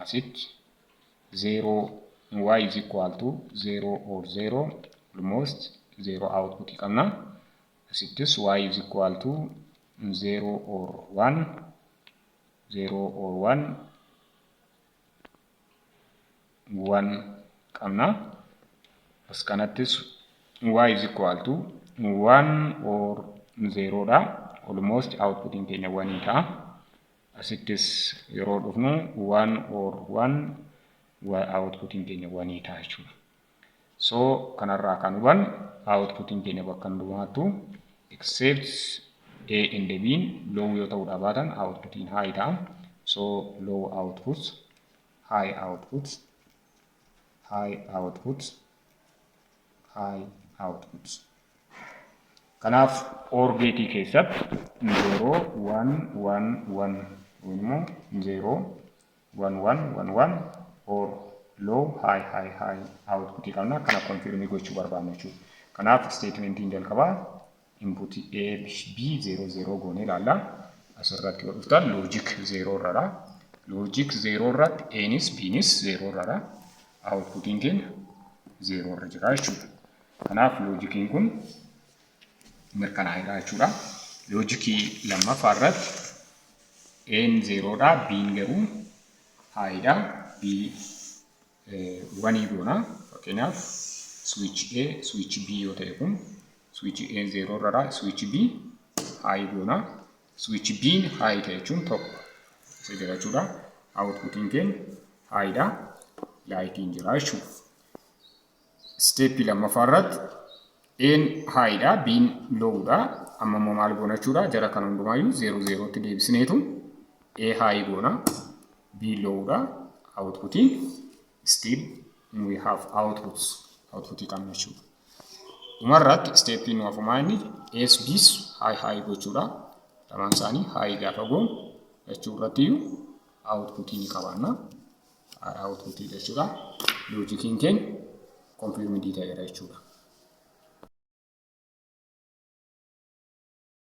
asitti 0 y is equal to 0 or 0 almost 0 output qabna. Asittis y is equal to 0 or 1 1 qabna. As kanattis y is equal to 1 or 0 dha. Almost output keenya 1 ta'a. Asittis yeroo dhufnu 1 or 1 output keenya 1 ta'a jechuudha. So kanarraa kan hubannu output keenya bakka hundumaattu except A and B low yoo ta'uu baatan output high ta'a. So low output, high output, high output, high output. Kanaaf OR gate keessatti 0 1 1 1 immoo 0 1 1 1 1 or low high high high output qabna. Kana confirm gochuu barbaadna jechuudha. Kanaaf statementiin jalqabaa input A B 0 0 goone ilaalla. Asirratti yoo dhuftan logic 0 irradha. Logic 0 irratti Anis Bnis 0 irradha. Outputiin keenya 0 irra jira jechuudha. Kanaaf logiciin kun mirkanaa'eedha jechuudha. Logicii lammaffaa irratti N 0 dha, B garuu high dha. B 1 goona. Fakkeenyaaf switch A, switch B yoo ta'e kun switch A 0 irra, switch B high goona. Switch B high ta'e jechuun tokko isa jira jechuudha. Outputiin keenya high dha. Lightiin jira jechuudha. Step lammaffaa irratti N high dha, B low dha. Amma immoo maal goona jechuudha. Jara kan hundumaayyuu 0 0 tti deebisneetu A high goona, B low dha. Outputiin still we have outputs. Outputii qabna jechuudha. Dhumarratti stepii nu hafumaa inni SBs high high gochuudha. Lamaan isaanii high gaafa goonu jechuurratti outputii ni qabaanna. Outputii jechuudha. Loojikiin keenya confirmed ta'eera jechuudha.